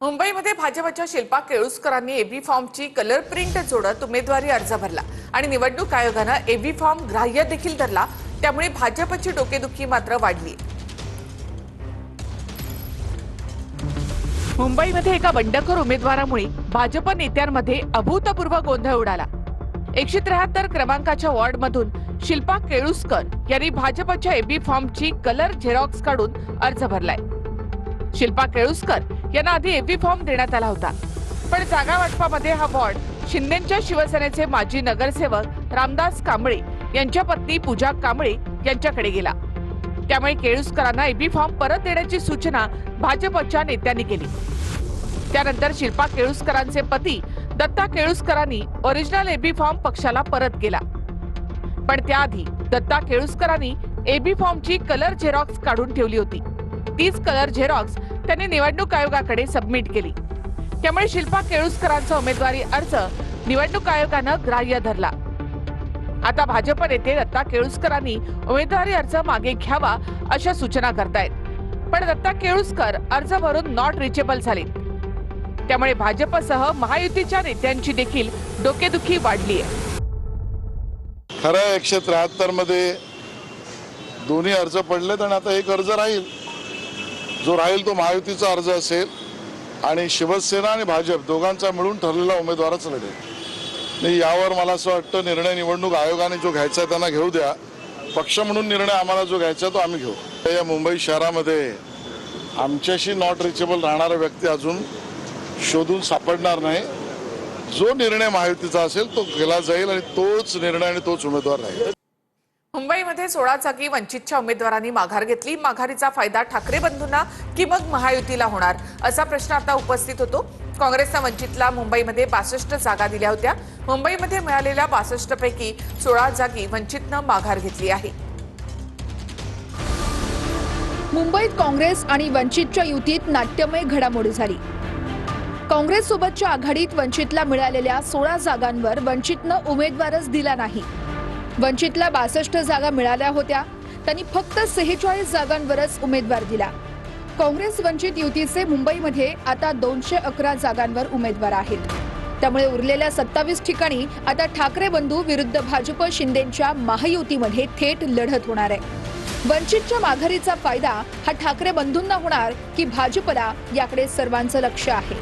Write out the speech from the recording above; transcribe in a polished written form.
मुंबईमध्ये भाजपच्या Shilpa केळुसकरांनी AB फॉर्मची colour print जोडत उमेदवारी अर्ज भरला आणि निवडणूक आयोगानं एबी फॉर्म ग्राह्य देखील धरला। त्यामुळे भाजपची डोकेदुखी मात्र वाढली। मुंबईमध्ये एका बंडखोर उमेदवारामुळे भाजप नेत्यांमध्ये अभूतपूर्व गोंधळ उडाला। 173 क्रमांकाच्या वॉर्डमधून शिल्पा केळुसकर यांनी भाजपच्या एबी फॉर्मची कलर झेरॉक्स काढून अर्ज भरलाय। शिल्पा केळुसकर यांना आधी एबी फॉर्म देण्यात आला होता, पण जागा वाटपामध्ये हा वॉर्ड शिंदेच्या शिवसेनेचे माजी नगरसेवक रामदास कांबळे यांच्या पत्नी पूजा कांबळे यांच्याकडे गेला। त्यामुळे केळुसकरांना एबी फॉर्म परत देण्याची सूचना भाजपच्या नेत्यांनी केली। त्यानंतर शिल्पा केळुसकरांचे पती दत्ता केळुसकरांनी ओरिजिनल एबी फॉर्म पक्षाला परत केला, पण त्याआधी दत्ता केळुसकरांनी एबी फॉर्मची कलर झेरॉक्स काढून ठेवली होती। तीच कलर झेरॉक्स त्यांनी निवडणूक आयोगाकडे सबमिट केली। त्यामुळे शिल्पा केळुसकरांचा उमेदवारी अर्ज निवडणूक आयोगानं ग्राह्य धरला। आता भाजप नेते दत्ता केळुसकरांनी उमेदवारी अर्ज मागे घ्यावा अशा सूचना करतायत, पण दत्ता केळुसकर अर्ज भरून नॉट रिचेबल झाले। त्यामुळे भाजपसह महायुतीच्या नेत्यांची देखील डोकेदुखी वाढली आहे। खरं 173 मध्ये दोन्ही अर्ज पडलेत आणि आता एक अर्ज राहील। जो राहील तो महायुतीचा अर्ज असेल आणि शिवसेना आणि भाजप दोघांचा मिळून ठरलेला उमेदवारच लढेल। यावर मला असं वाटतं निर्णय निवडणूक आयोगाने जो घ्यायचा आहे त्यांना घेऊ द्या। पक्ष म्हणून निर्णय आम्हाला जो घ्यायचा आहे तो आम्ही घेऊ। या मुंबई शहरामध्ये आमच्याशी नॉट रिचेबल राहणारा व्यक्ती अजून शोधून सापडणार नाही। जो निर्णय महायुतीचा असेल तो केला जाईल आणि तोच निर्णय आणि तोच उमेदवार राहील। मुंबईमध्ये 16 जागी वंचितच्या उमेदवारांनी माघार घेतली। माघारीचा फायदा ठाकरे बंधूंना की मग महायुतीला होणार असा प्रश्न आता उपस्थित होतो। काँग्रेसनं वंचितला मुंबईमध्ये 62 जागा दिल्या होत्या। मुंबईमध्ये मिळालेल्या 62 पैकी 16 जागी वंचितनं माघार घेतली आहे। मुंबईत काँग्रेस आणि वंचितच्या युतीत नाट्यमय घडामोडी झाली। काँग्रेस सोबतच्या आघाडीत वंचितला मिळालेल्या 16 जागांवर वंचितनं उमेदवारच दिला नाही। वंचितला 62 जागा मिळाल्या होत्या, त्यांनी फक्त 46 जागांवरच उमेदवार दिला। काँग्रेस वंचित युतीचे मुंबईमध्ये आता 211 जागांवर उमेदवार आहेत। त्यामुळे उरलेल्या 27 ठिकाणी आता ठाकरे बंधू विरुद्ध भाजप शिंदेच्या महायुतीमध्ये थेट लढत होणार आहे। वंचितच्या माघारीचा फायदा हा ठाकरे बंधूंना होणार की भाजपला, याकडे सर्वांचं लक्ष आहे।